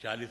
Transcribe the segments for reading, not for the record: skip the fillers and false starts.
40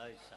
ایسا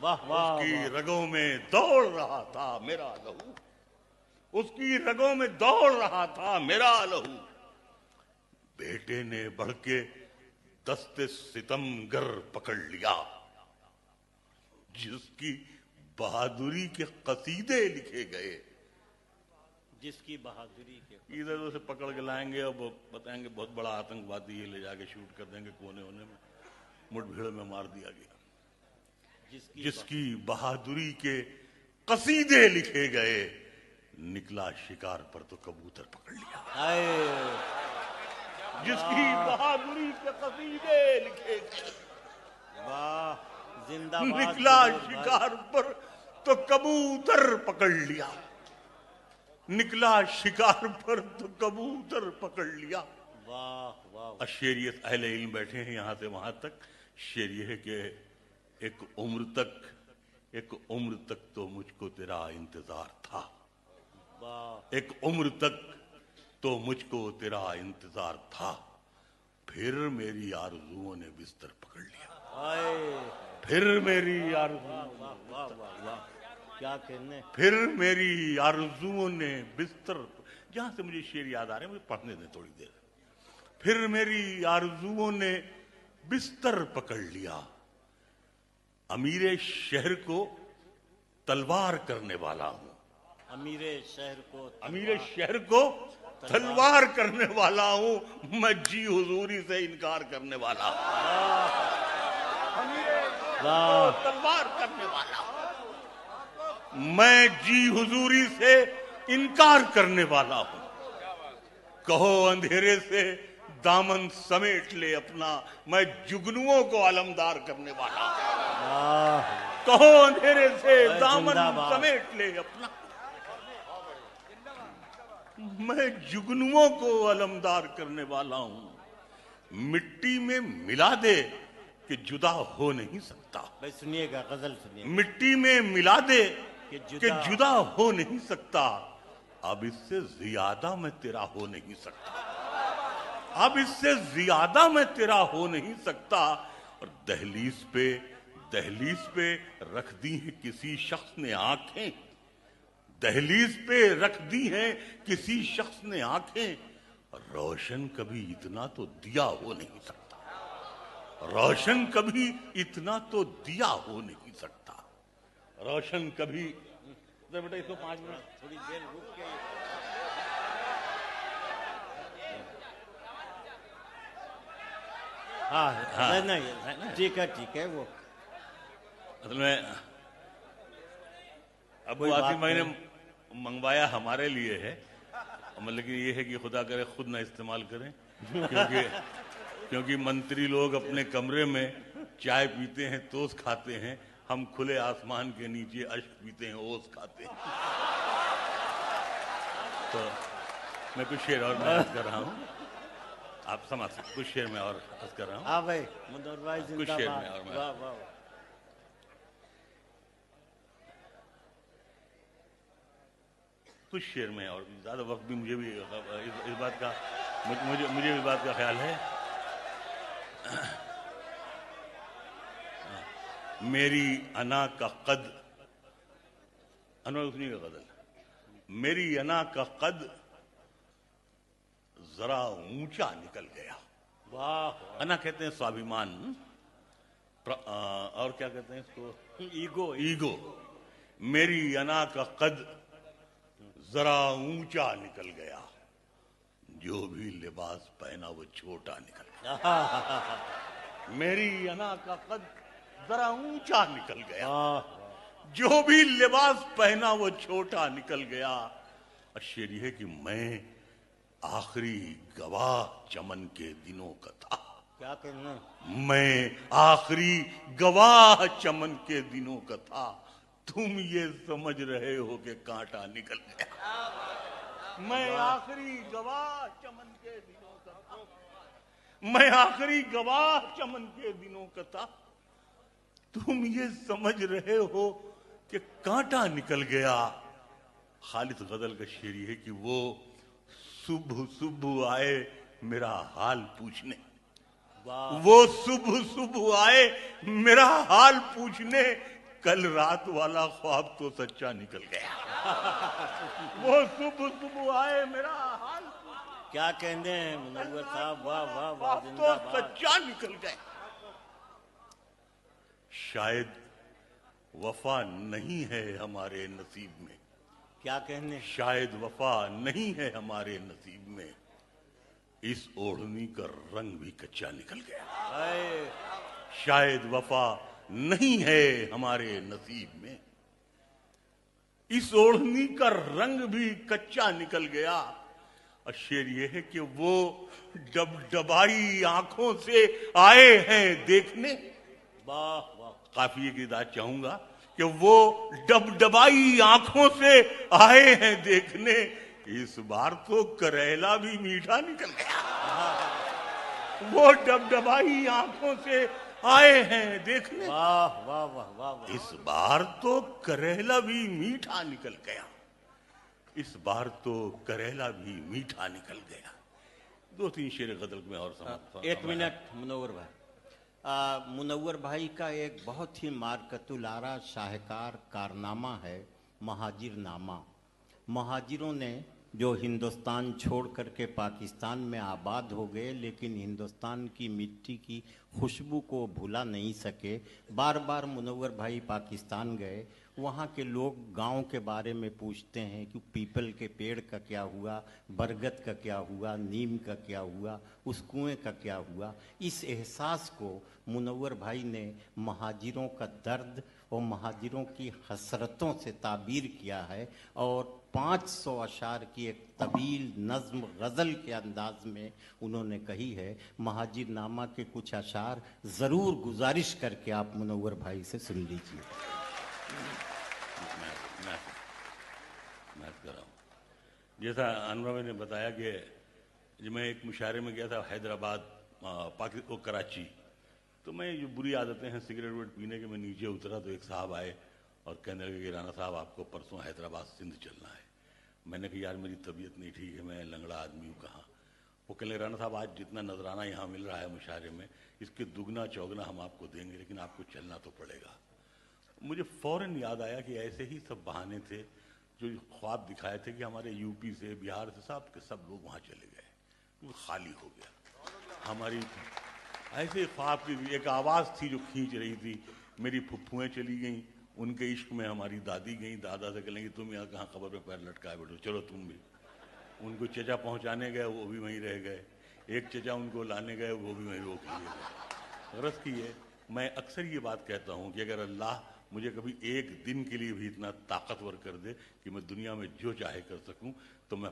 واہ واہ اس کی رگوں میں دوڑ رہا تھا میرا لہو، اس کی رگوں میں دوڑ رہا تھا میرا لہو، بیٹے نے بڑھ کے دست ستم گر پکڑ لیا، جس کی بہادری کے قصیدے لکھے گئے، جس کی بہادری کے ادھر ادھر سے پکڑ کے لائیں گے اور بتائیں گے بہت بڑا آتنکوادی یہ لے جا کے شوٹ کر دیں گے کونے ہونے میں، مٹ بھیڑ میں مار دیا گیا، جس کی بہادری کے قصیدے لکھے گئے، نکلا شکار پر تو کبوتر پکڑ لیا، جس کی بہادری کے قصیدے لکھے گئے، واہ زندہ باد نکلا بزرگ بھائی۔ شکار پر تو کبوتر پکڑ لیا، نکلا شکار پر تو کبوتر پکڑ لیا۔ واہ واہ شعریت اہل علم بیٹھے ہیں یہاں سے وہاں تک، شعر یہ ہے کہ ایک عمر تک تو مجھ کو تیرا انتظار تھا، واہ ایک عمر تک تو مجھ کو تیرا انتظار تھا، پھر میری آرزوؤں نے بستر پکڑ لیا، آئے پھر میری آرزو واہ واہ واہ واہ کیا کہنے۔ پھر میری آرزوؤں نے بستر، جہاں سے مجھے شعر یاد آ رہے ہیں مجھے پڑھنے دیں تھوڑی دیر، پھر میری آرزوؤں نے بستر پکڑ لیا، امیر شہر کو تلوار کرنے والا ہوں، امیر شہر کو تلوار کرنے والا ہوں، میں جی حضوری سے انکار کرنے والا ہوں، واہ تلوار کرنے والا ہوں، میں جی حضوری سے انکار کرنے والا ہوں، کہو اندھیرے سے دامن سمیٹ لے اپنا، میں جگنوؤں کو علمدار کرنے والا ہوں، واہ کہو اندھیرے سے دامن زندہ باد۔ سمیٹ لے اپنا، میں جگنوؤں کو علمدار کرنے والا ہوں، مٹی میں ملا دے کہ جدا ہو نہیں سکتا، بھائی سنیے گا غزل سنیے، مٹی میں ملا دے کہ کہ جدا ہو نہیں سکتا، اب اس سے زیادہ میں تیرا ہو نہیں سکتا، اب اس سے زیادہ میں تیرا ہو نہیں سکتا، اور دہلیز پہ رکھ دی ہیں کسی شخص نے آنکھیں، دہلیز پہ رکھ دی ہیں کسی شخص نے آنکھیں، روشن کبھی اتنا تو دیا ہو نہیں سکتا، روشن کبھی اتنا تو دیا ہو نہیں سکتا، روشن کبھی بیٹا اس کو 5 منٹ تھوڑی دیر رک کے ہاں نہیں ٹھیک ہے وہ اصل میں ابو عاصم بھائی نے منگوایا ہمارے لیے ہے، لیکن یہ ہے کہ خدا کرے خود نہ استعمال کریں، کیونکہ منتری لوگ اپنے کمرے میں چائے پیتے ہیں توس کھاتے ہیں، ہم کھلے آسمان کے نیچے اشک پیتے ہیں اوس کھاتے ہیں، تو میں کچھ شعر اور میں عرض کر رہا ہوں، آپ سمجھ سکتے کچھ شعر میں اور عرض کر رہا ہوں، ہاں بھائی مدر بھائی کچھ زندہ شعر میں اور باد، میں واہ واہ کچھ شعر میں اور زیادہ وقت بھی مجھے بھی اس بات کا مجھے اس بات کا خیال ہے، میری انا کا قد، انور حسنی کا غزل، میری انا کا قد ذرا اونچا نکل گیا، واہ انا کہتے ہیں سوابھیمان، اور کیا کہتے ہیں اس کو، ایگو، میری انا کا قد ذرا اونچا نکل گیا، جو بھی لباس پہنا وہ چھوٹا نکل گیا، میری انا کا قد ذرا اونچا نکل گیا، جو بھی لباس پہنا وہ چھوٹا نکل گیا، اور شعر یہ ہے کہ میں آخری گواہ چمن کے دنوں کا تھا، کیا کہنا، میں آخری گواہ چمن کے دنوں کا تھا، تم یہ سمجھ رہے ہو کہ کانٹا نکل گیا، میں آخری گواہ چمن کے دنوں کا تھا، میں آخری گواہ چمن کے دنوں کا تھا، تم یہ سمجھ رہے ہو کہ کانٹا نکل گیا۔ خالد غزل کا شعر یہ ہے کہ وہ صبح آئے میرا حال پوچھنے، وہ صبح آئے میرا حال پوچھنے، کل رات والا خواب تو سچا نکل گیا، وہ صبح صبح آئے میرا حال کیا کہنے ہیں منور صاحب، واہ واہ واہ، خواب تو زندہ باد۔ سچا نکل گئے۔ شاید وفا نہیں ہے ہمارے نصیب میں، کیا کہنے، شاید وفا نہیں ہے ہمارے نصیب میں، اس اوڑھنی کا رنگ بھی کچا نکل گیا۔ شاید وفا نہیں ہے ہمارے نصیب میں، اس اوڑھنی کا رنگ بھی کچا نکل گیا۔ اور شعر یہ ہے کہ وہ ڈبڈبائی آنکھوں سے آئے ہیں دیکھنے، واہ واہ، قافیے کی داد چاہوں گا کہ وہ ڈبڈبائی آنکھوں سے آئے ہیں دیکھنے، اس بار تو کریلا بھی میٹھا نکل گیا۔ وہ ڈبڈبائی آنکھوں سے آئے ہیں دیکھنے، واہ واہ واہ واہ، اس بار تو کریلا بھی میٹھا نکل گیا، اس بار تو کریلا بھی میٹھا نکل گیا۔ دو تین شعر غزل میں اور سمجھتا ہوں۔ ایک منٹ منور بھائی، منور بھائی کا ایک بہت ہی مارکت العرا شاہکار کارنامہ ہے مہاجر نامہ۔ مہاجروں نے جو ہندوستان چھوڑ کر کے پاکستان میں آباد ہو گئے، لیکن ہندوستان کی مٹی کی خوشبو کو بھلا نہیں سکے۔ بار بار منور بھائی پاکستان گئے، وہاں کے لوگ گاؤں کے بارے میں پوچھتے ہیں کہ پیپل کے پیڑ کا کیا ہوا، برگد کا کیا ہوا، نیم کا کیا ہوا، اس کنویں کا کیا ہوا۔ اس احساس کو منور بھائی نے مہاجروں کا درد اور مہاجروں کی حسرتوں سے تعبیر کیا ہے، اور 500 اشعار کی ایک طویل نظم غزل کے انداز میں انہوں نے کہی ہے۔ مہاجر نامہ کے کچھ اشعار ضرور گزارش کر کے آپ منور بھائی سے سن لیجیے۔ میں کر رہا ہوں، جیسا انور بھائی نے بتایا کہ جب میں ایک مشاعرے میں گیا تھا حیدرآباد کراچی، تو میں جو بری عادتیں ہیں سگریٹ ویٹ پینے کے، میں نیچے اترا تو ایک صاحب آئے اور کہنے لگے کہ رانا صاحب آپ کو پرسوں حیدرآباد سندھ چلنا ہے۔ میں نے کہا یار میری طبیعت نہیں ٹھیک ہے، میں لنگڑا آدمی ہوں کہاں۔ وہ کہنے لگے رانا صاحب آج جتنا نذرانہ یہاں مل رہا ہے مشاعرے میں، اس کے دگنا چوگنا ہم آپ کو دیں گے، لیکن آپ کو چلنا تو پڑے گا۔ مجھے فوراً یاد آیا کہ ایسے ہی سب بہانے تھے جو خواب دکھائے تھے کہ ہمارے یو پی سے، بہار سے، سب کے سب لوگ وہاں چلے گئے، وہ خالی ہو گیا۔ ہماری ایسے خواب کی ایک آواز تھی جو کھینچ رہی تھی۔ میری پھپھویں چلی گئیں، ان کے عشق میں ہماری دادی گئیں، دادا سے کہیں گے تم یہاں کہاں قبر پہ پیر لٹکائے بیٹھو، چلو تم بھی۔ ان کو چچا پہنچانے گئے، وہ بھی وہیں رہ گئے۔ ایک چچا ان کو لانے گئے، وہ بھی وہیں روک لیے گئے۔ غرض کی ہے، میں اکثر یہ بات کہتا ہوں کہ اگر اللہ مجھے کبھی ایک دن کے لیے بھی اتنا طاقتور کر دے کہ میں دنیا میں جو چاہے کر سکوں، تو میں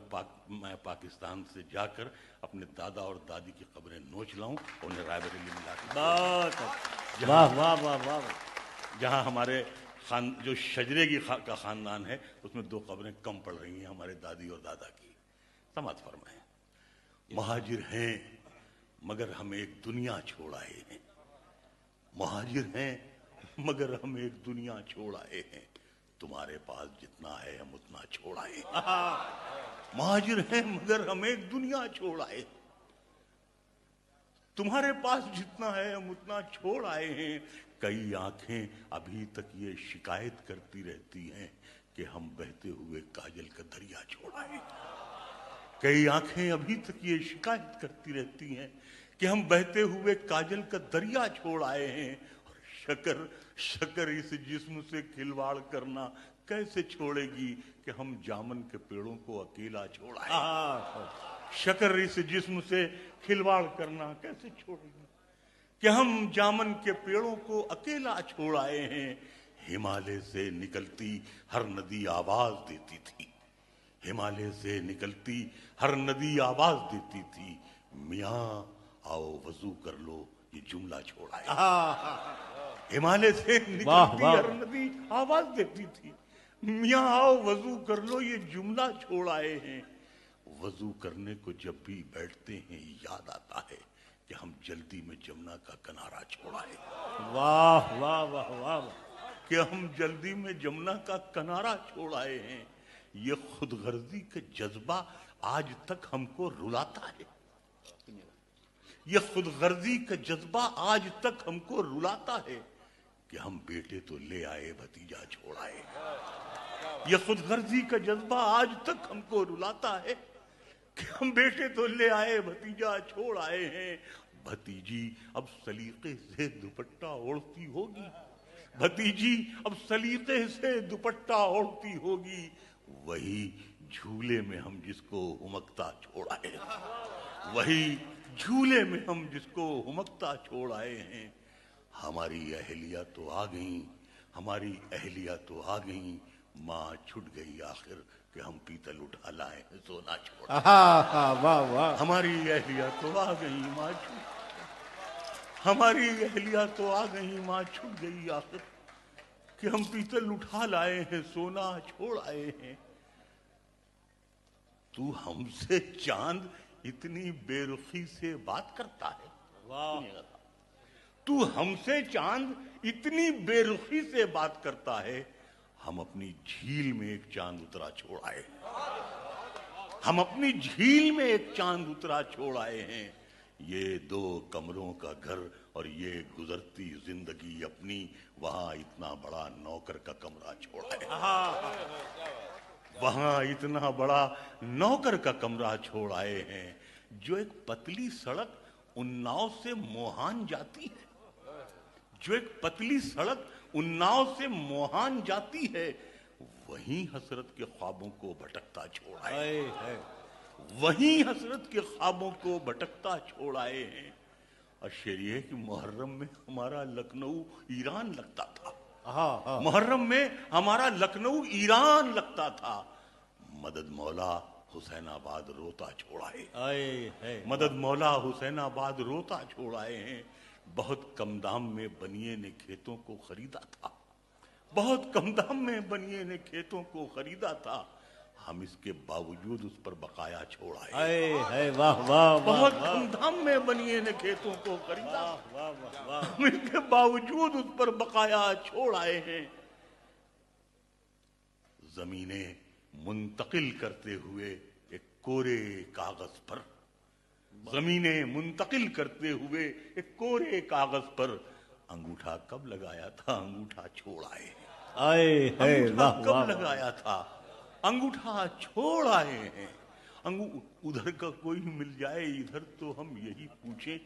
پاکستان سے جا کر اپنے دادا اور دادی کی قبریں نوچ لاؤں اور انہیں رائے بریلی ملا کے واہ واہ واہ واہ، جہاں ہمارے جو شجرے کا خاندان ہے اس میں 2 قبریں کم پڑ رہی ہیں ہمارے دادی اور دادا کی۔ سماعت فرمائیں، مہاجر ہیں مگر ہم ایک دنیا چھوڑ آئے ہیں، مہاجر ہیں مگر ہم ایک دنیا چھوڑ آئے ہیں، تمہارے پاس جتنا ہے ہم اتنا چھوڑ آئے ہیں۔ مہاجر ہیں مگر ہم ایک دنیا چھوڑ آئے، تمہارے پاس جتنا ہے ہم اتنا چھوڑ آئے ہیں۔ کئی آنکھیں ابھی تک یہ شکایت کرتی رہتی ہیں کہ ہم بہتے ہوئے کاجل کا دریا چھوڑ آئے۔ کئی آنکھیں ابھی تک یہ شکایت کرتی رہتی ہیں کہ ہم بہتے ہوئے کاجل کا دریا چھوڑ آئے ہیں، اور شکر اس جسم سے کھلواڑ کرنا کیسے چھوڑے گی کہ ہم جامن کے پیڑوں کو اکیلا چھوڑ آئے۔ شکر اس جسم سے کھلواڑ کرنا کیسے چھوڑے گی کہ ہم جامن کے پیڑوں کو اکیلا چھوڑ آئے ہیں۔ ہمالیہ سے نکلتی ہر ندی آواز دیتی تھی، ہمالیہ سے نکلتی ہر ندی آواز دیتی تھی، میاں آؤ وضو کر لو یہ جملہ چھوڑ آئے۔ ہمالیہ سے نکلتی ہر ندی آواز دیتی تھی، میاں آؤ وضو کر لو یہ جملہ چھوڑ آئے ہیں۔ وضو کرنے کو جب بھی بیٹھتے ہیں یاد آتا ہے کہ ہم جلدی میں جمنا کا کنارہ چھوڑ آئے۔ واہ واہ واہ واہ، کہ ہم جلدی میں جمنا کا کنارہ چھوڑ آئے ہیں۔ یہ خود غرضی کا جذبہ آج تک ہم کو رلاتا ہے، یہ خود غرضی کا جذبہ آج تک ہم کو رلاتا ہے۔ کہ ہم بیٹے تو لے آئے بھتیجا چھوڑ آئے. یہ خود غرضی کا جذبہ آج تک ہم کو رلاتا ہے کہ ہم بیٹے تو لے آئے بھتیجا چھوڑ آئے ہیں. بھتیجی اب سلیقے سے دوپٹہ اوڑھتی ہوگی, بھتیجی اب سلیقے سے دوپٹہ اوڑھتی ہوگی. وہی جھولے میں ہم جس کو ہمکتا چھوڑ آئے, وہی جھولے میں ہم جس کو ہمکتا چھوڑ آئے ہیں. ہماری اہلیہ تو آ گئیں, ہماری اہلیہ تو آ گئیں, ماں چھٹ گئی آخر کہ ہم پیتل اٹھا لائیں سونا چھوڑ. واہ واہ. ہماری اہلیہ تو آ گئی, ماں چھٹ, ہماری اہلیہ تو آ گئی, ماں چھٹ گئی آخر کہ ہم پیتل اٹھا لائے ہیں سونا چھوڑ آئے ہیں. تو ہم سے چاند اتنی بے رخی سے بات کرتا ہے, واہ. تو ہم سے چاند اتنی بے رخی سے بات کرتا ہے. ہم اپنی جھیل میں ایک چاند اترا چھوڑ آئے, ہم اپنی جھیل میں ایک چاند اترا چھوڑ آئے ہیں. یہ 2 کمروں کا گھر اور یہ گزرتی زندگی اپنی, وہاں اتنا بڑا نوکر کا کمرہ چھوڑ آئے, وہاں اتنا بڑا نوکر کا کمرہ چھوڑ آئے ہیں. جو ایک پتلی سڑک اناؤ سے موہان جاتی ہے, جو ایک پتلی سڑک اناؤ سے موہان جاتی ہے, وہیں حسرت کے خوابوں کو بھٹکتا چھوڑ آئے, وہیں حسرت کے خوابوں کو بھٹکتا چھوڑ آئے ہیں. اور شعر یہ ہے کہ محرم میں ہمارا لکھنؤ ایران لگتا تھا, محرم میں ہمارا لکھنؤ ایران لگتا تھا. مدد مولا حسین آباد روتا چھوڑ آئے, مدد مولا حسین آباد روتا چھوڑ آئے ہیں. بہت کم دام میں بنیے نے کھیتوں کو خریدا تھا, بہت کم دام میں بنیے نے کھیتوں کو خریدا تھا. ہم اس کے باوجود اس پر بقایا چھوڑ آئے, بہت کم دام میں بنیے نے کھیتوں کو خریدا, ہم اس کے باوجود اس پر بقایا چھوڑ آئے ہیں. زمینیں منتقل کرتے ہوئے ایک کورے کاغذ پر, زمینیں منتقل کرتے ہوئے ایک کورے کاغذ پر, انگوٹھا کب لگایا تھا انگوٹھا چھوڑ آئے, انگوٹھا کب لگایا تھا انگوٹھا چھوڑ آئے ہیں. ادھر کا کوئی مل جائے ادھر تو ہم یہی پوچھیں,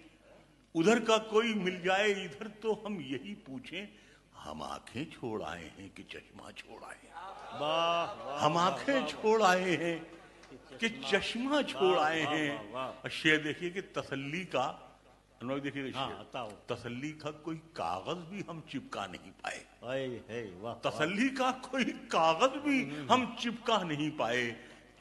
ادھر کا کوئی مل جائے ادھر تو ہم یہی پوچھیں. ہم آنکھیں چھوڑ آئے ہیں کہ چشمہ چھوڑ آئے ہیں, ہم آنکھیں چھوڑ آئے ہیں کہ چشمہ چھوڑ آئے ہیں. شعر دیکھیے کہ تسلی کا, دیکھیے تسلی کا کوئی کاغذ بھی ہم چپکا نہیں پائے, تسلی کا کوئی کاغذ بھی ہم چپکا نہیں پائے.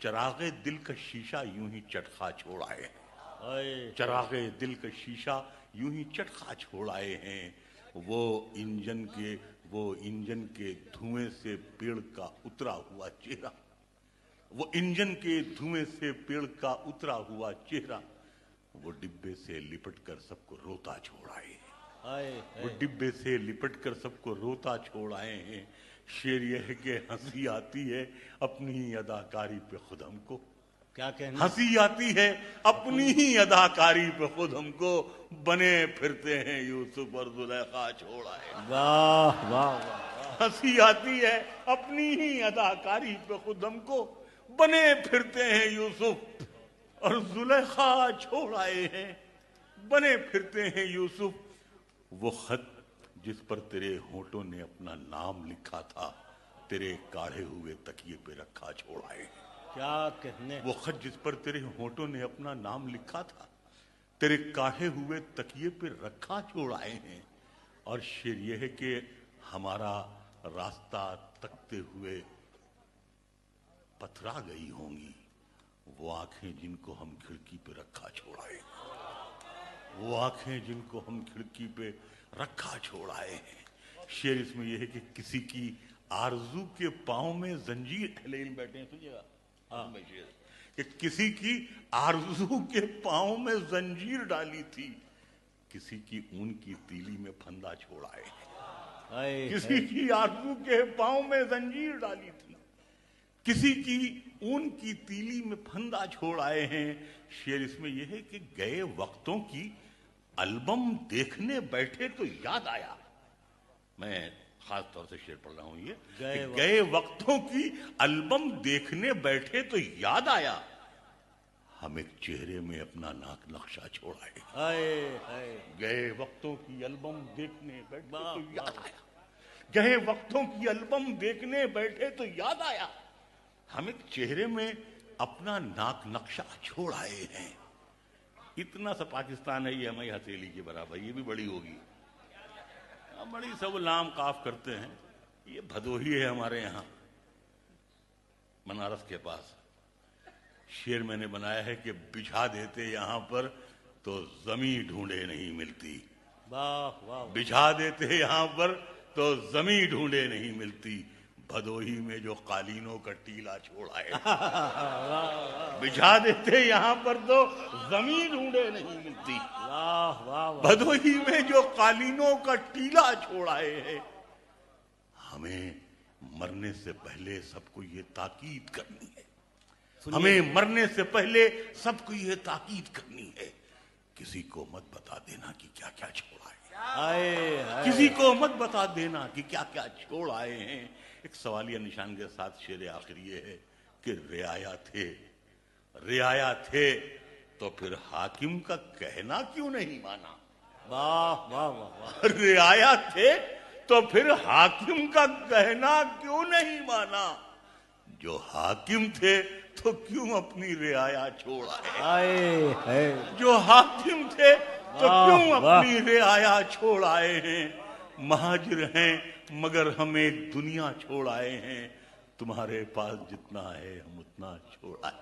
چراغ دل کا شیشہ یوں ہی چٹخا چھوڑ آئے ہیں, چراغ دل کا شیشہ یوں ہی چٹخا چھوڑ آئے ہیں. وہ انجن کے دھوئیں سے پیڑ کا اترا ہوا چہرہ, وہ انجن کے دھوئیں سے پیڑ کا اترا ہوا چہرہ, وہ ڈبے سے لپٹ کر سب کو روتا چھوڑ آئے ہیں, وہ ڈبے سے لپٹ کر سب کو روتا چھوڑ آئے ہیں. شعر یہ ہے کہ ہنسی آتی ہے اپنی ہی اداکاری پہ خود ہم کو, کیا کہنا, ہنسی آتی ہے اپنی ہی اداکاری پہ خود ہم کو, بنے پھرتے ہیں یوسف اور زلیخا چھوڑ آئے. واہ واہ, ہنسی آتی ہے اپنی ہی اداکاری پہ خود ہم کو, بنے پھرتے ہیں یوسف اور زلیخا چھوڑ آئے ہیں, بنے پھرتے ہیں یوسف. وہ خط جس پر تیرے ہونٹوں نے اپنا نام لکھا تھا, تیرے کاڑھے ہوئے تکیے پہ رکھا چھوڑ آئے ہیں. کیا کہنے, وہ خط جس پر تیرے ہونٹوں نے اپنا نام لکھا تھا, تیرے کاڑھے ہوئے تکیے پہ رکھا چھوڑ آئے ہیں. اور شعر یہ ہے کہ ہمارا راستہ تکتے ہوئے پتھرا گئی ہوں گی وہ آنکھیں جن کو ہم کھڑکی پہ رکھا چھوڑ آئے ہیں, وہ آنکھیں جن کو ہم کھڑکی پہ رکھا چھوڑ آئے ہیں. شعر اس میں یہ ہے کہ کسی کی آرزو کے پاؤں میں زنجیر, اہل علم بیٹھے ہیں سنیے گا, کہ کسی کی آرزو کے پاؤں میں زنجیر ڈالی تھی, کسی کی اون کی تیلی میں پھندا چھوڑ آئے ہیں, کسی کی آرزو کے پاؤں میں زنجیر ڈالی تھی, کسی کی اون کی تیلی میں پھندا چھوڑ آئے ہیں. شعر اس میں یہ ہے کہ گئے وقتوں کی البم دیکھنے بیٹھے تو یاد آیا, میں خاص طور سے شعر پڑھ رہا ہوں یہ کہ گئے وقتوں کی البم دیکھنے بیٹھے تو یاد آیا ہم ایک چہرے میں اپنا ناک نقشہ چھوڑائے. گئے وقتوں کی البم دیکھنے بیٹھے تو یاد آیا, گئے وقتوں کی البم دیکھنے بیٹھے تو یاد آیا ہم ایک چہرے میں اپنا ناک نقشہ چھوڑ آئے ہیں. اتنا سا پاکستان ہے یہ ہماری ہتھیلی کے برابر, یہ بھی بڑی ہوگی. بڑی سب لام کاف کرتے ہیں. یہ بھدوہی ہے ہمارے یہاں بنارس کے پاس. شعر میں نے بنایا ہے کہ بچھا دیتے یہاں پر تو زمین ڈھونڈے نہیں ملتی. بچھا دیتے یہاں پر تو زمین ڈھونڈے نہیں ملتی. بھدوہی میں جو قالینوں کا ٹیلا چھوڑ آئے. بچھا دیتے یہاں پر تو زمین ڈھونڈے نہیں ملتی. بھدوہی میں جو قالینوں کا ٹیلا چھوڑ آئے ہیں. ہمیں مرنے سے پہلے سب کو یہ تاکید کرنی ہے. ہمیں مرنے سے پہلے سب کو یہ تاکید کرنی ہے کسی کو مت بتا دینا کہ کیا کیا چھوڑ آئے. کسی کو مت بتا دینا کہ کیا کیا چھوڑ آئے ہیں. ایک سوالیہ نشان کے ساتھ شعر آخر یہ ہے کہ رعایا تھے تو پھر حاکم کا کہنا کیوں نہیں مانا. رعایا تھے تو پھر حاکم کا کہنا کیوں نہیں مانا. جو حاکم تھے تو کیوں اپنی رعایا چھوڑ آئے. جو حاکم تھے تو کیوں اپنی رعایا چھوڑ آئے ہیں. مہاجر ہیں مگر ہم ایک دنیا چھوڑ آئے ہیں. تمہارے پاس جتنا ہے ہم اتنا چھوڑ آئے.